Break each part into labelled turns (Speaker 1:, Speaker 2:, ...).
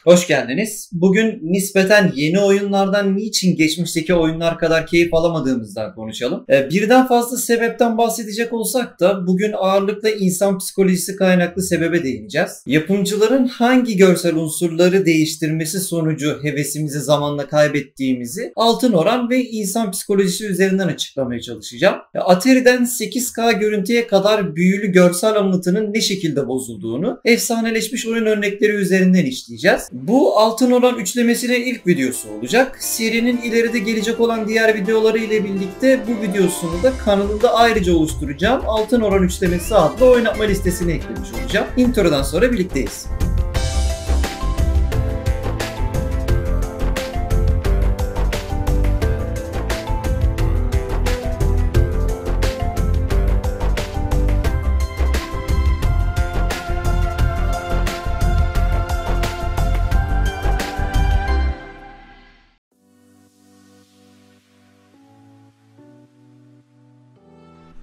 Speaker 1: Hoş geldiniz. Bugün nispeten yeni oyunlardan niçin geçmişteki oyunlar kadar keyif alamadığımızdan konuşalım. Birden fazla sebepten bahsedecek olsak da bugün ağırlıkla insan psikolojisi kaynaklı sebebe değineceğiz. Yapımcıların hangi görsel unsurları değiştirmesi sonucu hevesimizi zamanla kaybettiğimizi altın oran ve insan psikolojisi üzerinden açıklamaya çalışacağım. Atari'den 8K görüntüye kadar büyülü görsel anlatının ne şekilde bozulduğunu efsaneleşmiş oyun örnekleri üzerinden işleyeceğiz. Bu altın oran üçlemesinin ilk videosu olacak. Serinin ileride gelecek olan diğer videoları ile birlikte bu videosunu da kanalımda ayrıca oluşturacağım altın oran üçlemesi adlı oynatma listesine eklemiş olacağım. Introdan sonra birlikteyiz.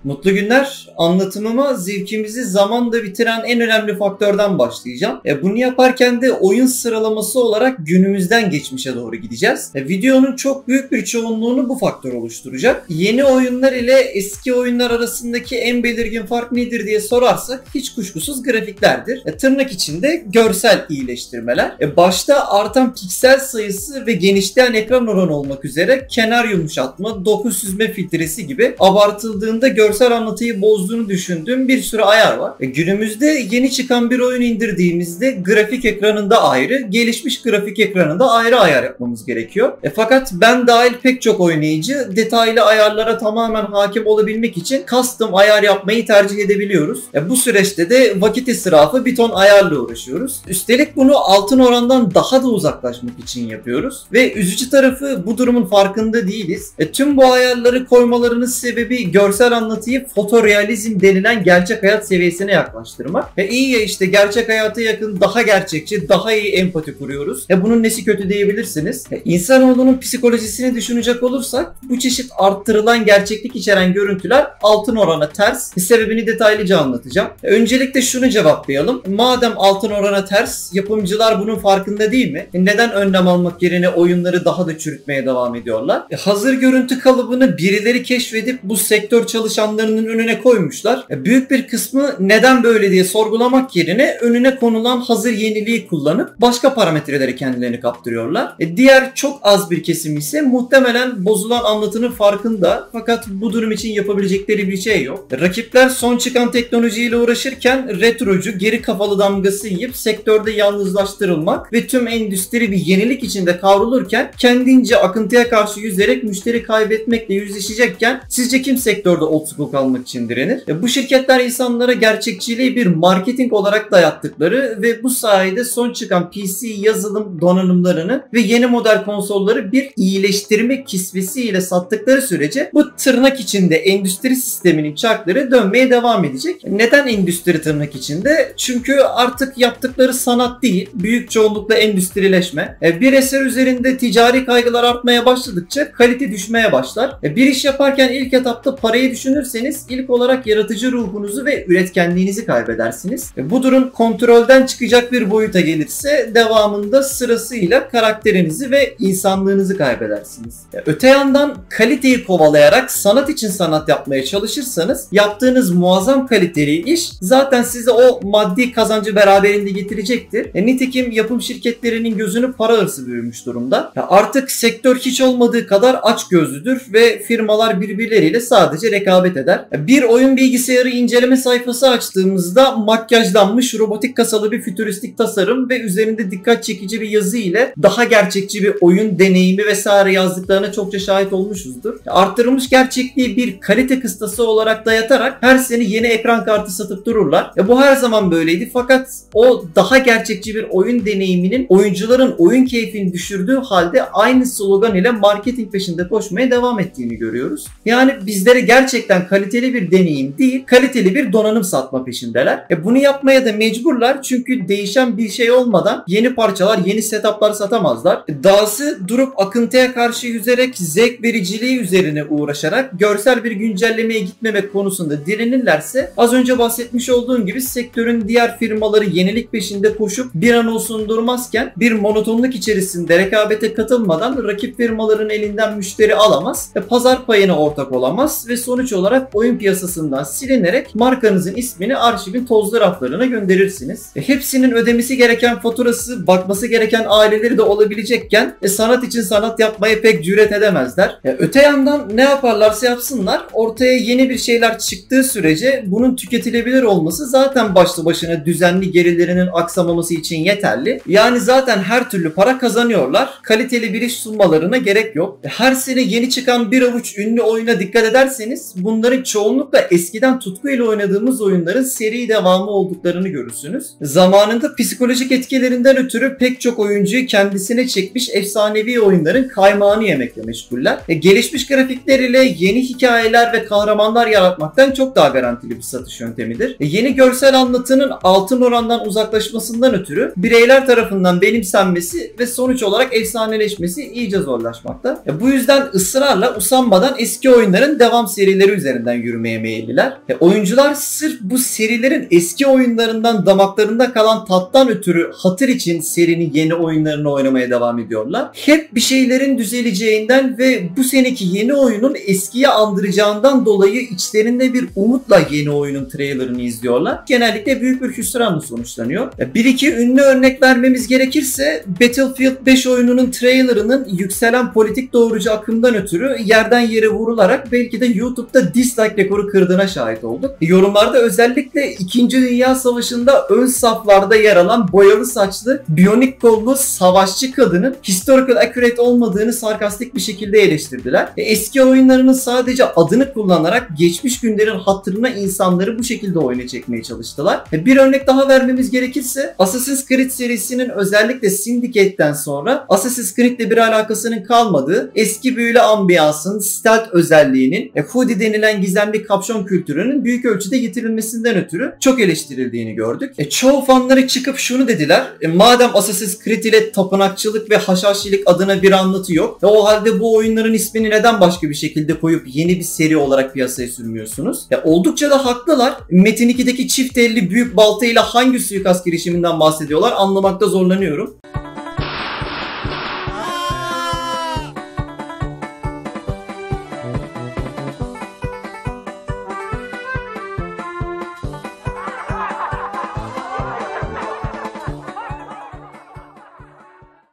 Speaker 1: Mutlu günler. Anlatımıma zevkimizi zamanla bitiren en önemli faktörden başlayacağım. Bunu yaparken de oyun sıralaması olarak günümüzden geçmişe doğru gideceğiz. Videonun çok büyük bir çoğunluğunu bu faktör oluşturacak. Yeni oyunlar ile eski oyunlar arasındaki en belirgin fark nedir diye sorarsak hiç kuşkusuz grafiklerdir. Tırnak içinde görsel iyileştirmeler. Başta artan piksel sayısı ve genişleyen ekran oranı olmak üzere kenar yumuşatma, doku süzme filtresi gibi abartıldığında görsel anlatıyı bozduğunu düşündüğüm bir sürü ayar var. Günümüzde yeni çıkan bir oyun indirdiğimizde grafik ekranında ayrı, gelişmiş grafik ekranında ayrı ayar yapmamız gerekiyor. Fakat ben dahil pek çok oynayıcı detaylı ayarlara tamamen hakim olabilmek için custom ayar yapmayı tercih edebiliyoruz. Bu süreçte de vakit israfı bir ton ayarla uğraşıyoruz. Üstelik bunu altın orandan daha da uzaklaşmak için yapıyoruz. Ve üzücü tarafı bu durumun farkında değiliz. Tüm bu ayarları koymalarının sebebi görsel anlatıyı fotorealizm denilen gerçek hayat seviyesine yaklaştırmak. İyi ya işte gerçek hayata yakın, daha gerçekçi, daha iyi empati kuruyoruz. Bunun nesi kötü diyebilirsiniz. İnsanoğlunun psikolojisini düşünecek olursak bu çeşit arttırılan gerçeklik içeren görüntüler altın orana ters. Sebebini detaylıca anlatacağım. Öncelikle şunu cevaplayalım. Madem altın orana ters, yapımcılar bunun farkında değil mi? Neden önlem almak yerine oyunları daha da çürütmeye devam ediyorlar? Hazır görüntü kalıbını birileri keşfedip bu sektör çalışanlarının önüne koymuşlar. Büyük bir kısmı neden böyle diye sorgulamak yerine önüne konulan hazır yeniliği kullanıp başka parametreleri kendilerini kaptırıyorlar. Diğer çok az bir kesim ise muhtemelen bozulan anlatının farkında, fakat bu durum için yapabilecekleri bir şey yok. Rakipler son çıkan teknolojiyle uğraşırken retrocu, geri kafalı damgası yiyip sektörde yalnızlaştırılmak ve tüm endüstri bir yenilik içinde kavrulurken kendince akıntıya karşı yüzerek müşteri kaybetmekle yüzleşecekken sizce kim sektörde old school kalmak için direnir? Bu şirketler insanlara gerçekçiliği bir marketing olarak dayattıkları ve bu sayede son çıkan PC yazılım donanımlarını ve yeni model konsolları bir iyileştirme kisvesiyle sattıkları sürece bu tırnak içinde endüstri sisteminin çarkları dönmeye devam edecek. Neden endüstri tırnak içinde? Çünkü artık yaptıkları sanat değil, büyük çoğunlukla endüstrileşme. Bir eser üzerinde ticari kaygılar artmaya başladıkça kalite düşmeye başlar. Bir iş yaparken ilk etapta parayı düşünürseniz ilk olarak yaratıcı ruhunuzu ve üretkenliğinizi kaybedersiniz. Bu durum kontrolden çıkacak bir boyuta gelirse devamında sırasıyla karakterinizi ve insanlığınızı kaybedersiniz. Öte yandan kaliteyi kovalayarak sanat için sanat yapmaya çalışırsanız yaptığınız muazzam kaliteli iş zaten size o maddi kazancı beraberinde getirecektir. Nitekim yapım şirketlerinin gözünü para hırsı bürümüş durumda. Artık sektör hiç olmadığı kadar açgözlüdür ve firmalar birbirleriyle sadece rekabet eder. Bir oyun bilgisayarı inceleme sayfası açtığımızda makyajlanmış robotik kasalı bir fütüristik tasarım ve üzerinde dikkat çekici bir yazı ile daha gerçekçi bir oyun deneyimi vesaire yazdıklarına çokça şahit olmuşuzdur. Arttırılmış gerçekliği bir kalite kıstası olarak dayatarak her sene yeni ekran kartı satıp dururlar. Bu her zaman böyleydi, fakat o daha gerçekçi bir oyun deneyiminin oyuncuların oyun keyfini düşürdüğü halde aynı slogan ile marketing peşinde koşmaya devam ettiğini görüyoruz. Yani bizlere gerçekten gerçekten kaliteli bir deneyim değil, kaliteli bir donanım satma peşindeler. Bunu yapmaya da mecburlar çünkü değişen bir şey olmadan yeni parçalar, yeni setuplar satamazlar. Dahası durup akıntıya karşı yüzerek zevk vericiliği üzerine uğraşarak görsel bir güncellemeye gitmemek konusunda direnirlerse az önce bahsetmiş olduğum gibi sektörün diğer firmaları yenilik peşinde koşup bir an olsun durmazken bir monotonluk içerisinde rekabete katılmadan rakip firmaların elinden müşteri alamaz, pazar payına ortak olamaz ve sonuç olarak oyun piyasasından silinerek markanızın ismini arşivin tozlu raflarına gönderirsiniz. Hepsinin ödemesi gereken faturası, bakması gereken aileleri de olabilecekken sanat için sanat yapmaya pek cüret edemezler. Öte yandan ne yaparlarsa yapsınlar ortaya yeni bir şeyler çıktığı sürece bunun tüketilebilir olması zaten başlı başına düzenli gelirlerinin aksamaması için yeterli. Yani zaten her türlü para kazanıyorlar. Kaliteli bir iş sunmalarına gerek yok. Her sene yeni çıkan bir avuç ünlü oyuna dikkat ederseniz bunların çoğunlukla eskiden tutkuyla oynadığımız oyunların seri devamı olduklarını görürsünüz. Zamanında psikolojik etkilerinden ötürü pek çok oyuncuyu kendisine çekmiş efsanevi oyunların kaymağını yemekle meşguller. Gelişmiş grafikleriyle yeni hikayeler ve kahramanlar yaratmaktan çok daha garantili bir satış yöntemidir. Yeni görsel anlatının altın orandan uzaklaşmasından ötürü bireyler tarafından benimsenmesi ve sonuç olarak efsaneleşmesi iyice zorlaşmakta. Bu yüzden ısrarla usanmadan eski oyunların devam serileri üzerinden yürümeye meyilliler. Oyuncular sırf bu serilerin eski oyunlarından damaklarında kalan tattan ötürü hatır için serinin yeni oyunlarını oynamaya devam ediyorlar. Hep bir şeylerin düzeleceğinden ve bu seneki yeni oyunun eskiye andıracağından dolayı içlerinde bir umutla yeni oyunun trailerını izliyorlar. Genellikle büyük bir hüsranla sonuçlanıyor. Bir iki ünlü örnek vermemiz gerekirse Battlefield 5 oyununun trailerının yükselen politik doğrucu akımdan ötürü yerden yere vurularak belki de YouTube'da dislike rekoru kırdığına şahit olduk. Yorumlarda özellikle 2. Dünya Savaşı'nda ön saflarda yer alan boyalı saçlı, biyonik kollu savaşçı kadının historical accurate olmadığını sarkastik bir şekilde eleştirdiler. Eski oyunlarının sadece adını kullanarak geçmiş günlerin hatırına insanları bu şekilde oyuna çekmeye çalıştılar. Bir örnek daha vermemiz gerekirse Assassin's Creed serisinin özellikle Syndicate'den sonra Assassin's Creed'le bir alakasının kalmadığı, eski büyülü ambiyansın, stealth özelliğinin, hoodie denilen gizemli kapşon kültürünün büyük ölçüde yitirilmesinden ötürü çok eleştirildiğini gördük. Çoğu fanları çıkıp şunu dediler: madem Assassin's Creed ile tapınakçılık ve haşhaşilik adına bir anlatı yok, o halde bu oyunların ismini neden başka bir şekilde koyup yeni bir seri olarak piyasaya sürmüyorsunuz? Oldukça da haklılar. Metin 2'deki çift elli büyük baltayla hangi suikast girişiminden bahsediyorlar anlamakta zorlanıyorum.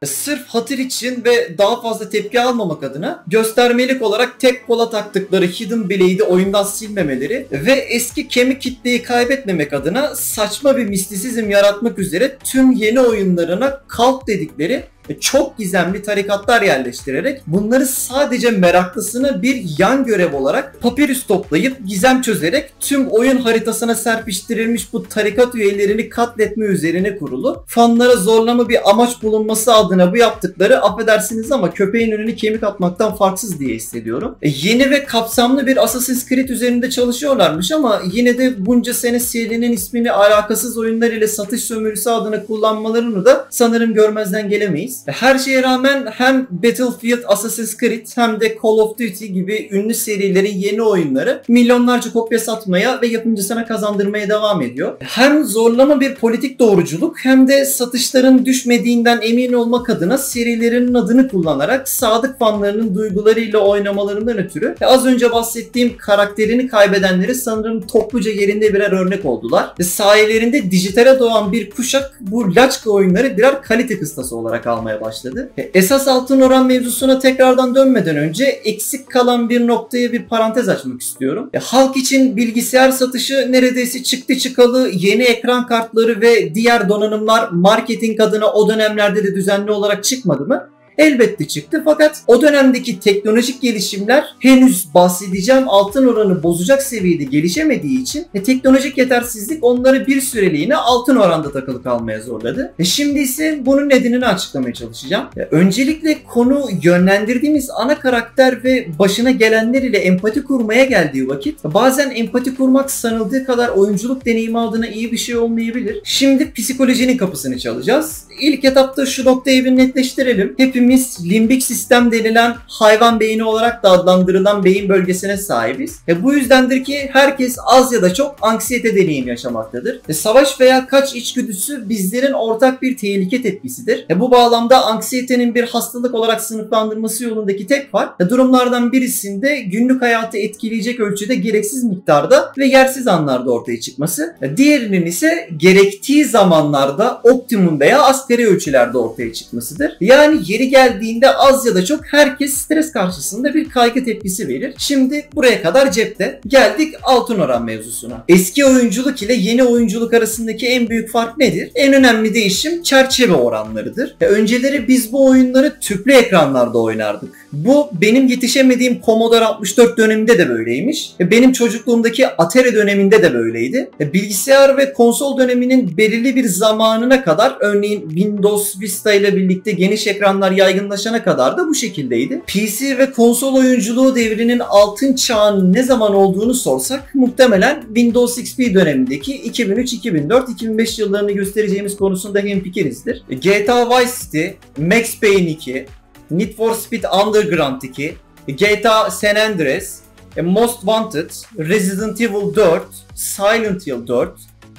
Speaker 1: Sırf hatır için ve daha fazla tepki almamak adına göstermelik olarak tek kola taktıkları Hidden Blade'i oyundan silmemeleri ve eski kemik kitleyi kaybetmemek adına saçma bir mistisizm yaratmak üzere tüm yeni oyunlarına cult dedikleri çok gizemli tarikatlar yerleştirerek bunları sadece meraklısına bir yan görev olarak papirüs toplayıp gizem çözerek tüm oyun haritasına serpiştirilmiş bu tarikat üyelerini katletme üzerine kurulu, fanlara zorlama bir amaç bulunması adına bu yaptıkları, affedersiniz ama köpeğin önüne kemik atmaktan farksız diye hissediyorum. Yeni ve kapsamlı bir Assassin's Creed üzerinde çalışıyorlarmış ama yine de bunca sene serinin ismini alakasız oyunlar ile satış sömürüsü adına kullanmalarını da sanırım görmezden gelemeyiz. Her şeye rağmen hem Battlefield, Assassin's Creed hem de Call of Duty gibi ünlü serilerin yeni oyunları milyonlarca kopya satmaya ve yapımcısına kazandırmaya devam ediyor. Hem zorlama bir politik doğruculuk hem de satışların düşmediğinden emin olmak adına serilerinin adını kullanarak sadık fanlarının duygularıyla oynamalarından ötürü az önce bahsettiğim karakterini kaybedenleri sanırım topluca yerinde birer örnek oldular. Sayelerinde dijitale doğan bir kuşak bu laçka oyunları birer kalite kıstası olarak almaya başladı. Esas altın oran mevzusuna tekrardan dönmeden önce eksik kalan bir noktaya bir parantez açmak istiyorum. Halk için bilgisayar satışı neredeyse çıktı çıkalı yeni ekran kartları ve diğer donanımlar marketing adına o dönemlerde de düzenli olarak çıkmadı mı? Elbette çıktı, fakat o dönemdeki teknolojik gelişimler henüz bahsedeceğim altın oranı bozacak seviyede gelişemediği için teknolojik yetersizlik onları bir süreliğine altın oranda takılı kalmaya zorladı. Şimdi ise bunun nedenini açıklamaya çalışacağım. Öncelikle konu yönlendirdiğimiz ana karakter ve başına gelenler ile empati kurmaya geldiği vakit bazen empati kurmak sanıldığı kadar oyunculuk deneyimi adına iyi bir şey olmayabilir. Şimdi psikolojinin kapısını çalacağız. İlk etapta şu noktayı bir netleştirelim. Hepimiz limbik sistem denilen hayvan beyni olarak da adlandırılan beyin bölgesine sahibiz. Bu yüzdendir ki herkes az ya da çok anksiyete deneyimi yaşamaktadır. Savaş veya kaç içgüdüsü bizlerin ortak bir tehlike tepkisidir. Bu bağlamda anksiyetenin bir hastalık olarak sınıflandırması yolundaki tek fark durumlardan birisinde günlük hayatı etkileyecek ölçüde gereksiz miktarda ve yersiz anlarda ortaya çıkması. Diğerinin ise gerektiği zamanlarda optimum veya asgari ölçülerde ortaya çıkmasıdır. Yani yeri geldiğinde az ya da çok herkes stres karşısında bir kaygı tepkisi verir. Şimdi buraya kadar cepte. Geldik altın oran mevzusuna. Eski oyunculuk ile yeni oyunculuk arasındaki en büyük fark nedir? En önemli değişim çerçeve oranlarıdır. Önceleri biz bu oyunları tüplü ekranlarda oynardık. Bu benim yetişemediğim Commodore 64 döneminde de böyleymiş. Benim çocukluğumdaki Atari döneminde de böyleydi. Bilgisayar ve konsol döneminin belirli bir zamanına kadar, örneğin Windows Vista ile birlikte geniş ekranlar yaygınlaşana kadar da bu şekildeydi. PC ve konsol oyunculuğu devrinin altın çağının ne zaman olduğunu sorsak muhtemelen Windows XP dönemindeki 2003, 2004, 2005 yıllarını göstereceğimiz konusunda hemfikirizdir. GTA Vice City, Max Payne 2, Need for Speed Underground 2, GTA San Andreas, Most Wanted, Resident Evil 4, Silent Hill 4,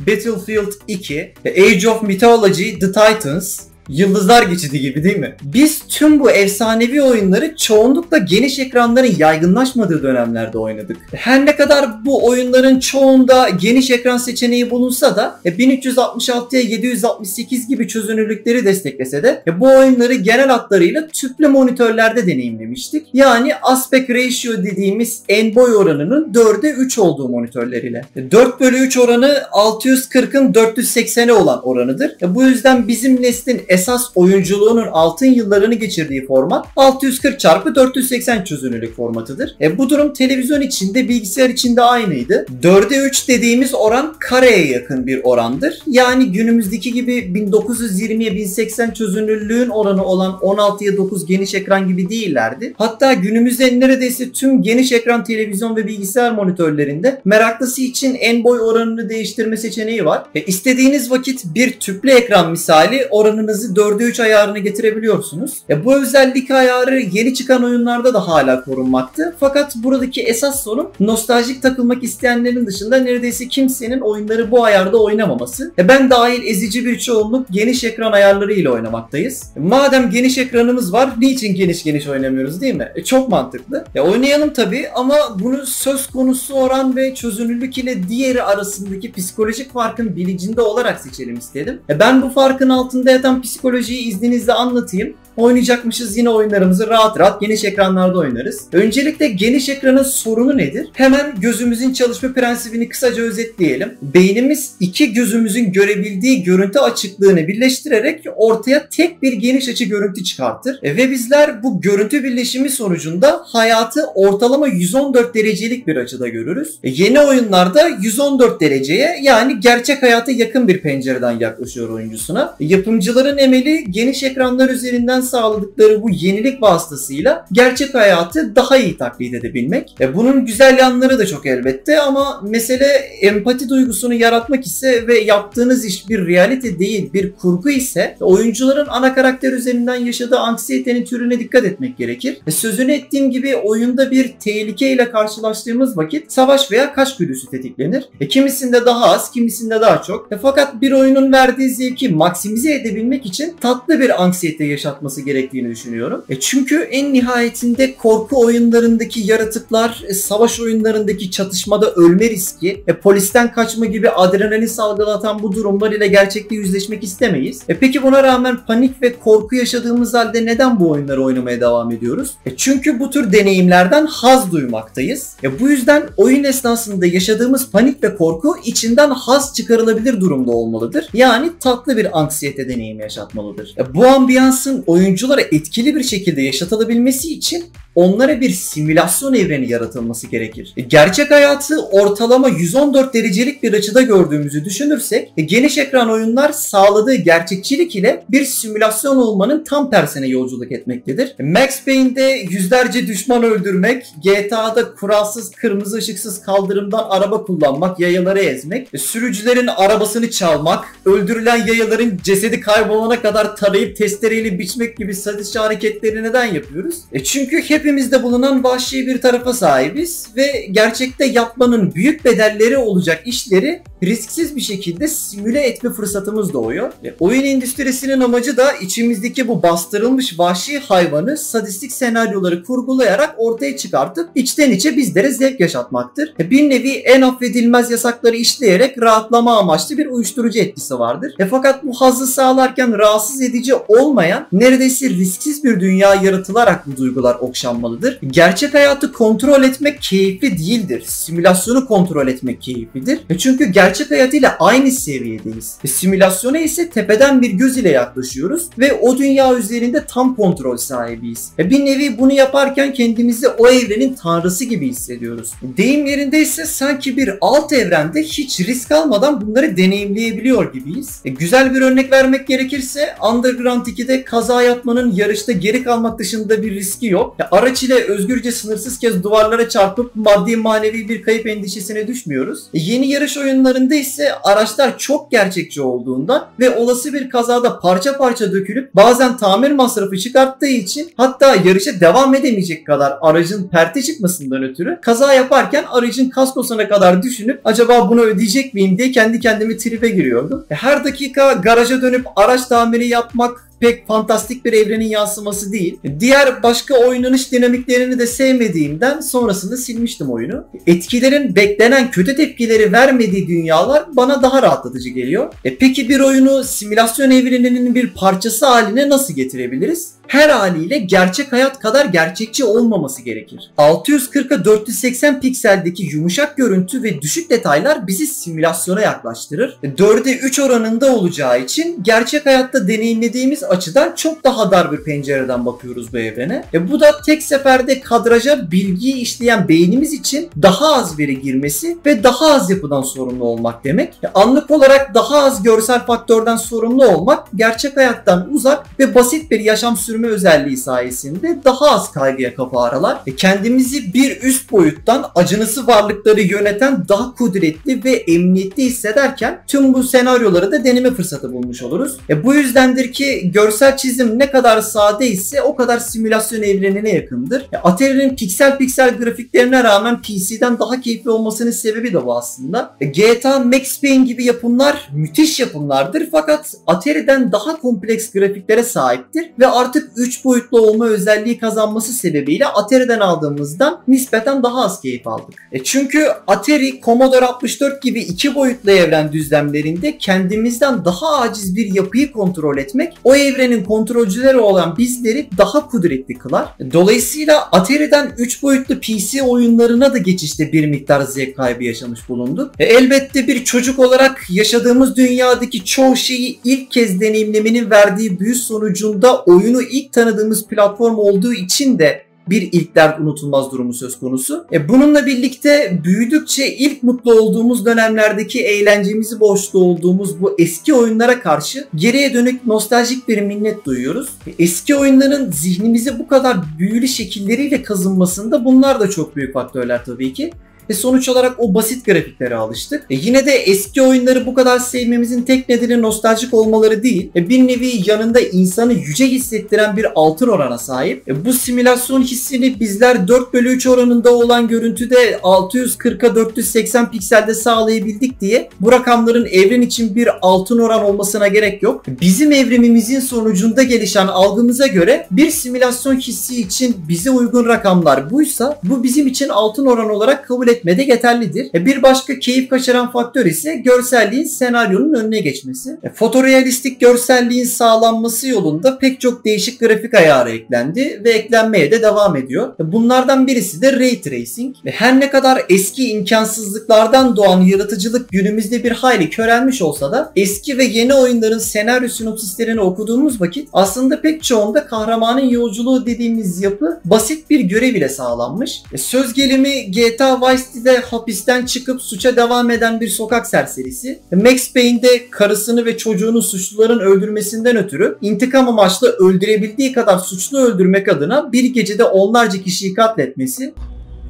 Speaker 1: Battlefield 2, Age of Mythology, The Titans, Yıldızlar Geçidi gibi değil mi? Biz tüm bu efsanevi oyunları çoğunlukla geniş ekranların yaygınlaşmadığı dönemlerde oynadık. Her ne kadar bu oyunların çoğunda geniş ekran seçeneği bulunsa da 1366'ya 768 gibi çözünürlükleri desteklese de bu oyunları genel hatlarıyla tüplü monitörlerde deneyimlemiştik. Yani aspect ratio dediğimiz en boy oranının 4'e 3 olduğu monitörler ile. 4/3 oranı 640'ın 480'e olan oranıdır. Bu yüzden bizim neslin esas oyunculuğunun altın yıllarını geçirdiği format 640x480 çözünürlük formatıdır. Bu durum televizyon içinde, bilgisayar içinde aynıydı. 4'e 3 dediğimiz oran kareye yakın bir orandır. Yani günümüzdeki gibi 1920'ye 1080 çözünürlüğün oranı olan 16'ya 9 geniş ekran gibi değillerdi. Hatta günümüzde neredeyse tüm geniş ekran televizyon ve bilgisayar monitörlerinde meraklısı için en boy oranını değiştirme seçeneği var. İstediğiniz vakit bir tüplü ekran misali oranınızı 4'e 3 ayarını getirebiliyorsunuz. Bu özellik ayarı yeni çıkan oyunlarda da hala korunmaktı. Fakat buradaki esas sorun nostaljik takılmak isteyenlerin dışında neredeyse kimsenin oyunları bu ayarda oynamaması. Ben dahil ezici bir çoğunluk geniş ekran ayarları ile oynamaktayız. Madem geniş ekranımız var, niçin geniş oynamıyoruz değil mi? Çok mantıklı. Oynayalım tabii ama bunu söz konusu oran ve çözünürlük ile diğeri arasındaki psikolojik farkın bilincinde olarak seçelim istedim. Ben bu farkın altında yatan psikolojiyi izninizle anlatayım. Oynayacakmışız yine oyunlarımızı rahat rahat geniş ekranlarda oynarız. Öncelikle geniş ekranın sorunu nedir? Hemen gözümüzün çalışma prensibini kısaca özetleyelim. Beynimiz iki gözümüzün görebildiği görüntü açıklığını birleştirerek ortaya tek bir geniş açı görüntü çıkartır. Ve bizler bu görüntü birleşimi sonucunda hayatı ortalama 114 derecelik bir açıda görürüz. Yeni oyunlarda 114 dereceye, yani gerçek hayata yakın bir pencereden yaklaşıyor oyuncusuna. Yapımcıların emeli geniş ekranlar üzerinden sağladıkları bu yenilik vasıtasıyla gerçek hayatı daha iyi taklit edebilmek. Bunun güzel yanları da çok elbette ama mesele empati duygusunu yaratmak ise ve yaptığınız iş bir realite değil bir kurgu ise oyuncuların ana karakter üzerinden yaşadığı anksiyetenin türüne dikkat etmek gerekir. Sözünü ettiğim gibi oyunda bir tehlikeyle karşılaştığımız vakit savaş veya kaç güdüsü tetiklenir. Kimisinde daha az, kimisinde daha çok. Fakat bir oyunun verdiği zevki maksimize edebilmek için tatlı bir anksiyete yaşatması gerektiğini düşünüyorum. Çünkü en nihayetinde korku oyunlarındaki yaratıklar, savaş oyunlarındaki çatışmada ölme riski, polisten kaçma gibi adrenalin salgılatan bu durumlar ile gerçekte yüzleşmek istemeyiz. Peki buna rağmen panik ve korku yaşadığımız halde neden bu oyunları oynamaya devam ediyoruz? Çünkü bu tür deneyimlerden haz duymaktayız. Bu yüzden oyun esnasında yaşadığımız panik ve korku içinden haz çıkarılabilir durumda olmalıdır. Yani tatlı bir anksiyete deneyimi yaşatmalıdır. yaşatmalıdır. Bu ambiyansın oyunculara etkili bir şekilde yaşatılabilmesi için onlara bir simülasyon evreni yaratılması gerekir. Gerçek hayatı ortalama 114 derecelik bir açıda gördüğümüzü düşünürsek, geniş ekran oyunlar sağladığı gerçekçilik ile bir simülasyon olmanın tam tersine yolculuk etmektedir. Max Payne'de yüzlerce düşman öldürmek, GTA'da kuralsız kırmızı ışıksız kaldırımdan araba kullanmak, yayaları ezmek, sürücülerin arabasını çalmak, öldürülen yayaların cesedi kaybolana kadar tarayıp testereyle biçmek gibi sadistçe hareketleri neden yapıyoruz? Çünkü hepimizde bulunan vahşi bir tarafa sahibiz ve gerçekte yapmanın büyük bedelleri olacak işleri risksiz bir şekilde simüle etme fırsatımız doğuyor. Oyun endüstrisinin amacı da içimizdeki bu bastırılmış vahşi hayvanı sadistik senaryoları kurgulayarak ortaya çıkartıp içten içe bizlere zevk yaşatmaktır. Bir nevi en affedilmez yasakları işleyerek rahatlama amaçlı bir uyuşturucu etkisi vardır. Fakat bu hazzı sağlarken rahatsız edici olmayan, neredeyse risksiz bir dünya yaratılarak bu duygular okşanmalıdır. Gerçek hayatı kontrol etmek keyifli değildir. Simülasyonu kontrol etmek keyiflidir. Çünkü gerçek hayatıyla aynı seviyedeyiz. Simülasyona ise tepeden bir göz ile yaklaşıyoruz ve o dünya üzerinde tam kontrol sahibiyiz. Bir nevi bunu yaparken kendimizi o evrenin tanrısı gibi hissediyoruz. Deyim yerindeyse sanki bir alt evrende hiç risk almadan bunları deneyimleyebiliyor gibiyiz. Güzel bir örnek vermek gerekirse Underground 2'de kaza yapmanın yarışta geri kalmak dışında bir riski yok. Araç ile özgürce sınırsız kez duvarlara çarpıp maddi manevi bir kayıp endişesine düşmüyoruz. Yeni yarış oyunlarında ise araçlar çok gerçekçi olduğundan ve olası bir kazada parça parça dökülüp bazen tamir masrafı çıkarttığı için hatta yarışa devam edemeyecek kadar aracın perte çıkmasından ötürü kaza yaparken aracın kaskosuna kadar düşünüp acaba bunu ödeyecek miyim diye kendi kendime tribe giriyordum. Her dakika garaja dönüp araç tamiri yapmak pek fantastik bir evrenin yansıması değil. Diğer başka oynanış dinamiklerini de sevmediğimden sonrasında silmiştim oyunu. Etkilerin beklenen kötü tepkileri vermediği dünyalar bana daha rahatlatıcı geliyor. Peki bir oyunu simülasyon evreninin bir parçası haline nasıl getirebiliriz? Her haliyle gerçek hayat kadar gerçekçi olmaması gerekir. 640'a 480 pikseldeki yumuşak görüntü ve düşük detaylar bizi simülasyona yaklaştırır. 4'e 3 oranında olacağı için gerçek hayatta deneyimlediğimiz açıdan çok daha dar bir pencereden bakıyoruz bu evrene. Bu da tek seferde kadraja bilgiyi işleyen beynimiz için daha az veri girmesi ve daha az yapıdan sorumlu olmak demek. Anlık olarak daha az görsel faktörden sorumlu olmak gerçek hayattan uzak ve basit bir yaşam sürme özelliği sayesinde daha az kaygıya kapı aralar. Kendimizi bir üst boyuttan acınası varlıkları yöneten daha kudretli ve emniyetli hissederken tüm bu senaryoları da deneme fırsatı bulmuş oluruz. Bu yüzdendir ki görsel çizim ne kadar sade ise o kadar simülasyon evrenine yakındır. Atari'nin piksel piksel grafiklerine rağmen PC'den daha keyifli olmasının sebebi de bu aslında. GTA, Max Payne gibi yapımlar müthiş yapımlardır fakat Atari'den daha kompleks grafiklere sahiptir ve artık 3 boyutlu olma özelliği kazanması sebebiyle Atari'den aldığımızdan nispeten daha az keyif aldık. Çünkü Atari, Commodore 64 gibi 2 boyutlu evren düzlemlerinde kendimizden daha aciz bir yapıyı kontrol etmek o evrenin kontrolcüleri olan bizleri daha kudretli kılar. Dolayısıyla Atari'den 3 boyutlu PC oyunlarına da geçişte bir miktar zevk kaybı yaşamış bulunduk. Elbette bir çocuk olarak yaşadığımız dünyadaki çoğu şeyi ilk kez deneyimlemenin verdiği büyü sonucunda oyunu ilk tanıdığımız platform olduğu için de bir ilkler unutulmaz durumu söz konusu. Bununla birlikte büyüdükçe ilk mutlu olduğumuz dönemlerdeki eğlencemizi borçlu olduğumuz bu eski oyunlara karşı geriye dönük nostaljik bir minnet duyuyoruz. Eski oyunların zihnimizi bu kadar büyülü şekilleriyle kazınmasında bunlar da çok büyük faktörler tabii ki. Sonuç olarak o basit grafiklere alıştık. Yine de eski oyunları bu kadar sevmemizin tek nedeni nostaljik olmaları değil. Bir nevi yanında insanı yüce hissettiren bir altın orana sahip. Bu simülasyon hissini bizler 4/3 oranında olan görüntüde 640'a 480 pikselde sağlayabildik diye bu rakamların evren için bir altın oran olmasına gerek yok. Bizim evrimimizin sonucunda gelişen algımıza göre bir simülasyon hissi için bize uygun rakamlar buysa bu bizim için altın oran olarak kabul etmede yeterlidir. Bir başka keyif kaçıran faktör ise görselliğin senaryonun önüne geçmesi. Fotorealistik görselliğin sağlanması yolunda pek çok değişik grafik ayarı eklendi ve eklenmeye de devam ediyor. Bunlardan birisi de Ray Tracing. Her ne kadar eski imkansızlıklardan doğan yaratıcılık günümüzde bir hayli körelmiş olsa da eski ve yeni oyunların senaryo sinopsislerini okuduğumuz vakit aslında pek çoğunda kahramanın yolculuğu dediğimiz yapı basit bir görev ile sağlanmış. Söz gelimi GTA Vice City'de hapisten çıkıp suça devam eden bir sokak serserisi, Max Payne'de karısını ve çocuğunu suçluların öldürmesinden ötürü intikam amaçlı öldürebildiği kadar suçlu öldürmek adına bir gecede onlarca kişiyi katletmesi.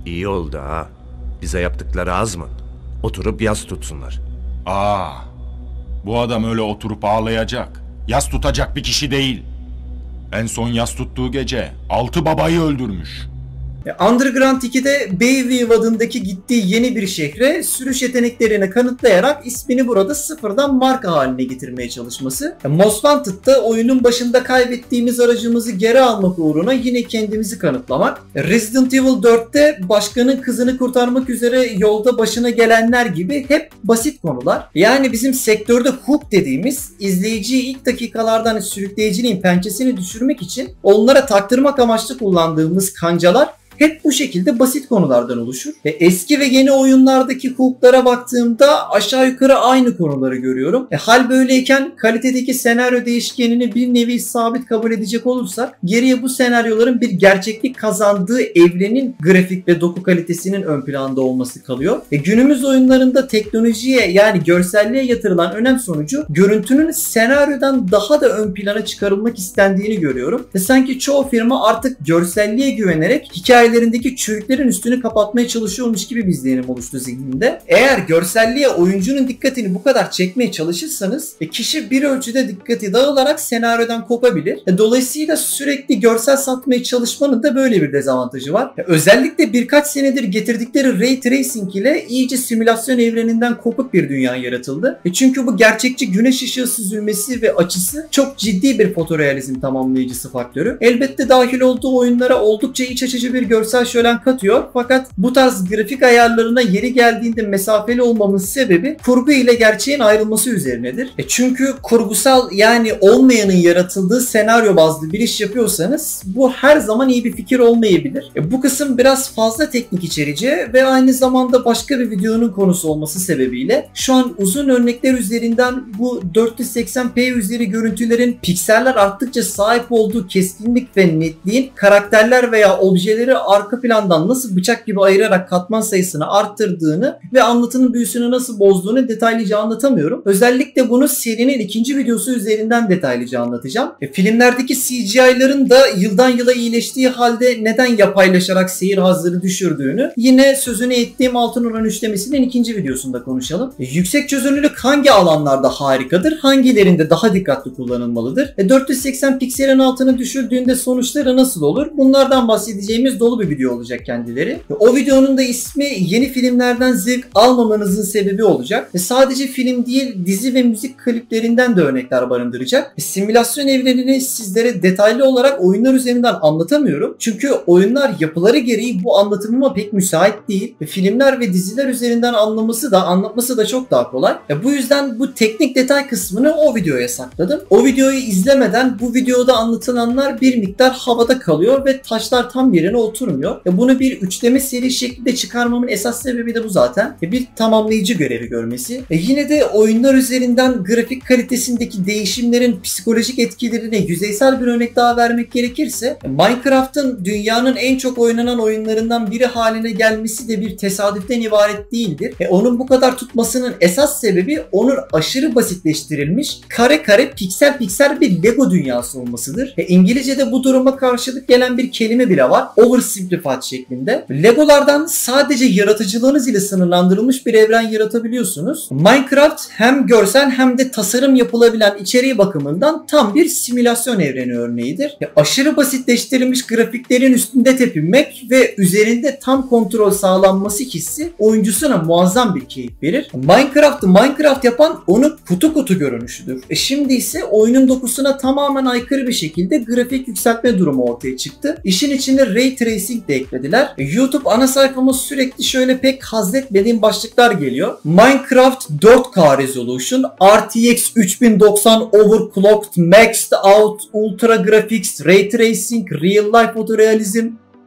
Speaker 2: İyi oldu ha. Bize yaptıkları az mı? Oturup yas tutsunlar.
Speaker 3: Bu adam öyle oturup ağlayacak, yas tutacak bir kişi değil. En son yas tuttuğu gece 6 babayı öldürmüş.
Speaker 1: Underground 2'de Bayview adındaki gittiği yeni bir şehre sürüş yeteneklerini kanıtlayarak ismini burada sıfırdan marka haline getirmeye çalışması. Most Wanted'da oyunun başında kaybettiğimiz aracımızı geri almak uğruna yine kendimizi kanıtlamak. Resident Evil 4'te başkanın kızını kurtarmak üzere yolda başına gelenler gibi hep basit konular. Yani bizim sektörde hook dediğimiz izleyiciyi ilk dakikalardan sürükleyiciliğin pençesini düşürmek için onlara taktırmak amaçlı kullandığımız kancalar hep bu şekilde basit konulardan oluşur. Eski ve yeni oyunlardaki hook'lara baktığımda aşağı yukarı aynı konuları görüyorum. Hal böyleyken kalitedeki senaryo değişkenini bir nevi sabit kabul edecek olursak geriye bu senaryoların bir gerçeklik kazandığı evrenin grafik ve doku kalitesinin ön planda olması kalıyor. Günümüz oyunlarında teknolojiye yani görselliğe yatırılan önem sonucu görüntünün senaryodan daha da ön plana çıkarılmak istendiğini görüyorum. Sanki çoğu firma artık görselliğe güvenerek hikayelerindeki çürüklerin üstünü kapatmaya çalışıyormuş gibi bir izlenim oluştu zihnimde. Eğer görselliğe oyuncunun dikkatini bu kadar çekmeye çalışırsanız kişi bir ölçüde dikkati dağılarak senaryodan kopabilir. Dolayısıyla sürekli görsel satmaya çalışmanın da böyle bir dezavantajı var. Özellikle birkaç senedir getirdikleri Ray Tracing ile iyice simülasyon evreninden kopuk bir dünya yaratıldı. Çünkü bu gerçekçi güneş ışığı süzülmesi ve açısı çok ciddi bir fotorealizm tamamlayıcısı faktörü. Elbette dahil olduğu oyunlara oldukça iç açıcı bir görsel şölen katıyor. Fakat bu tarz grafik ayarlarına yeri geldiğinde mesafeli olmamın sebebi kurgu ile gerçeğin ayrılması üzerinedir. Çünkü kurgusal yani olmayanın yaratıldığı senaryo bazlı bir iş yapıyorsanız bu her zaman iyi bir fikir olmayabilir. Bu kısım biraz fazla teknik içerici ve aynı zamanda başka bir videonun konusu olması sebebiyle şu an uzun örnekler üzerinden bu 480p üzeri görüntülerin pikseller arttıkça sahip olduğu keskinlik ve netliğin karakterler veya objeleri arka plandan nasıl bıçak gibi ayırarak katman sayısını arttırdığını ve anlatının büyüsünü nasıl bozduğunu detaylıca anlatamıyorum. Özellikle bunu serinin ikinci videosu üzerinden detaylıca anlatacağım. Filmlerdeki CGI'ların da yıldan yıla iyileştiği halde neden yapaylaşarak seyir hazzını düşürdüğünü yine sözünü ettiğim Altın Oran üçlemesinin ikinci videosunda konuşalım. Yüksek çözünürlük hangi alanlarda harikadır? Hangilerinde daha dikkatli kullanılmalıdır? 480 pikselin altına düşürdüğünde sonuçları nasıl olur? Bunlardan bahsedeceğimiz dolu bir video olacak kendileri. O videonun da ismi yeni filmlerden zevk almamanızın sebebi olacak. Sadece film değil dizi ve müzik kliplerinden de örnekler barındıracak. Simülasyon evrenini sizlere detaylı olarak oyunlar üzerinden anlatamıyorum. Çünkü oyunlar yapıları gereği bu anlatımıma pek müsait değil. Filmler ve diziler üzerinden anlatması da çok daha kolay. Bu yüzden bu teknik detay kısmını o videoya sakladım. O videoyu izlemeden bu videoda anlatılanlar bir miktar havada kalıyor ve taşlar tam yerine oturmuyor. Bunu bir üçleme seri şeklinde çıkarmamın esas sebebi de bu zaten. Bir tamamlayıcı görevi görmesi. Yine de oyunlar üzerinden grafik kalitesindeki değişimlerin psikolojik etkilerine yüzeysel bir örnek daha vermek gerekirse Minecraft'ın dünyanın en çok oynanan oyunlarından biri haline gelmesi de bir tesadüften ibaret değildir. Onun bu kadar tutmasının esas sebebi onun aşırı basitleştirilmiş kare kare piksel piksel bir Lego dünyası olmasıdır. İngilizce'de bu duruma karşılık gelen bir kelime bile var. Oversimplified şeklinde. Legolardan sadece yaratıcılığınız ile sınırlandırılmış bir evren yaratabiliyorsunuz. Minecraft hem görsel hem de tasarım yapılabilen içeriği bakımından tam bir simülasyon evreni örneğidir. Aşırı basitleştirilmiş grafiklerin üstünde tepinmek ve üzerinde tam kontrol sağlanması hissi oyuncusuna muazzam bir keyif verir. Minecraft'ı Minecraft yapan onun kutu kutu görünüşüdür. Şimdi ise oyunun dokusuna tamamen aykırı bir şekilde grafik yükseltme durumu ortaya çıktı. İşin içinde Ray Tracing Racing de eklediler. YouTube ana sayfama sürekli şöyle pek haz etmediğim başlıklar geliyor. Minecraft 4K Resolution, RTX 3090 Overclocked, Maxed Out, Ultra Graphics, Ray Tracing, Real Life Photorealism.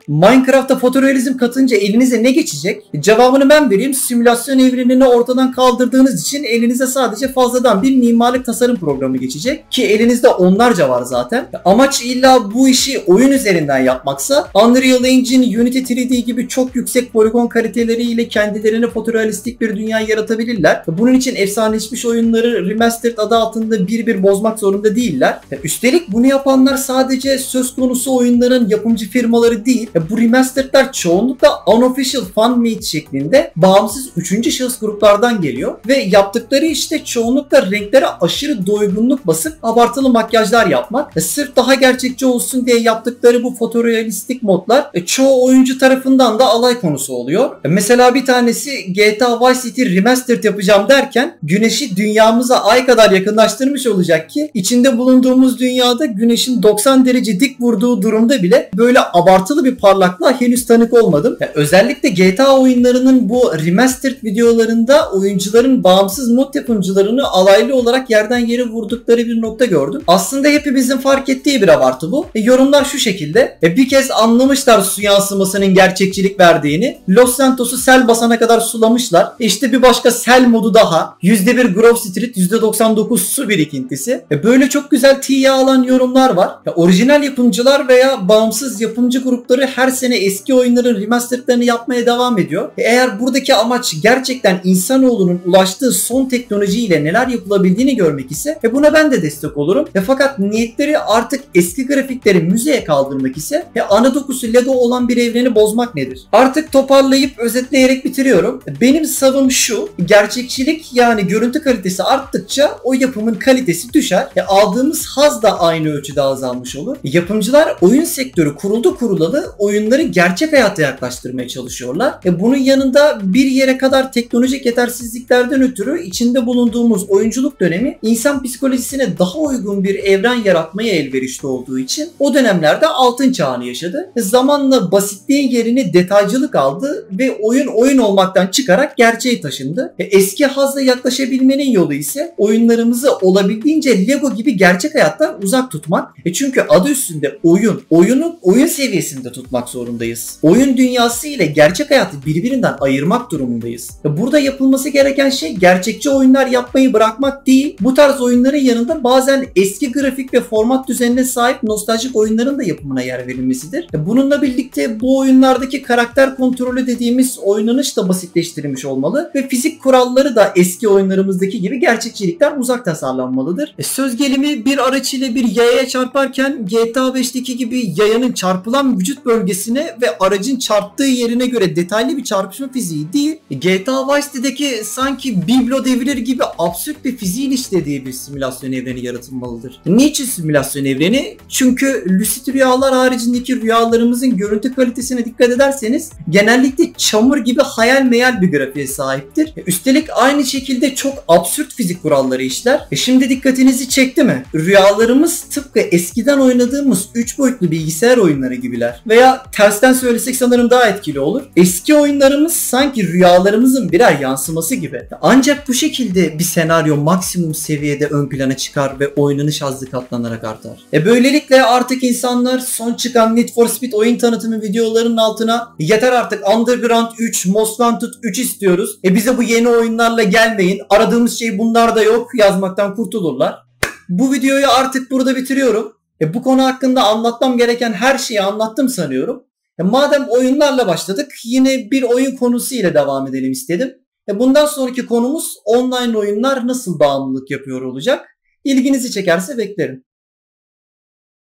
Speaker 1: Minecraft'ta fotorealizm katınca elinize ne geçecek? Cevabını ben vereyim. Simülasyon evrenini ortadan kaldırdığınız için elinize sadece fazladan bir mimarlık tasarım programı geçecek. Ki elinizde onlarca var zaten. Amaç illa bu işi oyun üzerinden yapmaksa Unreal Engine, Unity 3D gibi çok yüksek poligon kaliteleriyle kendilerine fotorealistik bir dünya yaratabilirler. Bunun için efsaneleşmiş oyunları remastered adı altında bir bozmak zorunda değiller. Üstelik bunu yapanlar sadece söz konusu oyunların yapımcı firmaları değil. Bu remastered'lar çoğunlukla unofficial fan-made şeklinde bağımsız 3. şahıs gruplardan geliyor ve yaptıkları işte çoğunlukla renklere aşırı doygunluk basıp abartılı makyajlar yapmak. Sırf daha gerçekçi olsun diye yaptıkları bu fotorealistik modlar çoğu oyuncu tarafından da alay konusu oluyor. Mesela bir tanesi GTA Vice City Remastered yapacağım derken güneşi dünyamıza ay kadar yakınlaştırmış olacak ki içinde bulunduğumuz dünyada güneşin 90 derece dik vurduğu durumda bile böyle abartılı bir parlaklığa henüz tanık olmadım. Özellikle GTA oyunlarının bu remastered videolarında oyuncuların bağımsız mod yapımcılarını alaylı olarak yerden yere vurdukları bir nokta gördüm. Aslında hepimizin fark ettiği bir abartı bu. Yorumlar şu şekilde. Bir kez anlamışlar su yansımasının gerçekçilik verdiğini. Los Santos'u sel basana kadar sulamışlar. İşte bir başka sel modu daha. %1 Grove Street, %99 su birikintisi. Böyle çok güzel tiye alan yorumlar var. Orijinal yapımcılar veya bağımsız yapımcı grupları her sene eski oyunların remastered'larını yapmaya devam ediyor. Eğer buradaki amaç gerçekten insanoğlunun ulaştığı son teknolojiyle neler yapılabildiğini görmek ise buna ben de destek olurum. Fakat niyetleri artık eski grafikleri müzeye kaldırmak ise ana dokusu Lego olan bir evreni bozmak nedir? Artık toparlayıp özetleyerek bitiriyorum. Benim savım şu: gerçekçilik yani görüntü kalitesi arttıkça o yapımın kalitesi düşer. Aldığımız haz da aynı ölçüde azalmış olur. Yapımcılar oyun sektörü kuruldu kurulalı oyunları gerçek hayata yaklaştırmaya çalışıyorlar. Bunun yanında bir yere kadar teknolojik yetersizliklerden ötürü içinde bulunduğumuz oyunculuk dönemi insan psikolojisine daha uygun bir evren yaratmaya elverişli olduğu için o dönemlerde altın çağını yaşadı. Zamanla basitliğin yerini detaycılık aldı ve oyun olmaktan çıkarak gerçeğe taşındı. Eski hazla yaklaşabilmenin yolu ise oyunlarımızı olabildiğince Lego gibi gerçek hayattan uzak tutmak. Çünkü adı üstünde oyunu oyun seviyesinde tutmak zorundayız. Oyun dünyası ile gerçek hayatı birbirinden ayırmak durumundayız. Burada yapılması gereken şey gerçekçi oyunlar yapmayı bırakmak değil, bu tarz oyunların yanında bazen eski grafik ve format düzenine sahip nostaljik oyunların da yapımına yer verilmesidir. Bununla birlikte bu oyunlardaki karakter kontrolü dediğimiz oynanış da basitleştirilmiş olmalı ve fizik kuralları da eski oyunlarımızdaki gibi gerçekçilikten uzak tasarlanmalıdır. Söz gelimi bir araç ile bir yayaya çarparken GTA 5'teki gibi yayanın çarpılan vücut bölgesine ve aracın çarptığı yerine göre detaylı bir çarpışma fiziği değil, GTA Vice City'deki sanki biblo devirir gibi absürt bir fiziğin işlediği bir simülasyon evreni yaratılmalıdır. Niçin simülasyon evreni? Çünkü lucid rüyalar haricindeki rüyalarımızın görüntü kalitesine dikkat ederseniz genellikle çamur gibi hayal meyal bir grafiğe sahiptir. Üstelik aynı şekilde çok absürt fizik kuralları işler. Şimdi dikkatinizi çekti mi? Rüyalarımız tıpkı eskiden oynadığımız 3 boyutlu bilgisayar oyunları gibiler. Veya tersten söylesek sanırım daha etkili olur. Eski oyunlarımız sanki rüyalarımızın birer yansıması gibi. Ancak bu şekilde bir senaryo maksimum seviyede ön plana çıkar ve oynanış hazzı katlanarak artar. Böylelikle artık insanlar son çıkan Need for Speed oyun tanıtımı videolarının altına yeter artık Underground 3, Most Wanted 3 istiyoruz. Bize bu yeni oyunlarla gelmeyin. Aradığımız şey bunlar da yok yazmaktan kurtulurlar. Bu videoyu artık burada bitiriyorum. Bu konu hakkında anlatmam gereken her şeyi anlattım sanıyorum. Madem oyunlarla başladık, yine bir oyun konusu ile devam edelim istedim. Bundan sonraki konumuz online oyunlar nasıl bağımlılık yapıyor olacak. İlginizi çekerse beklerim.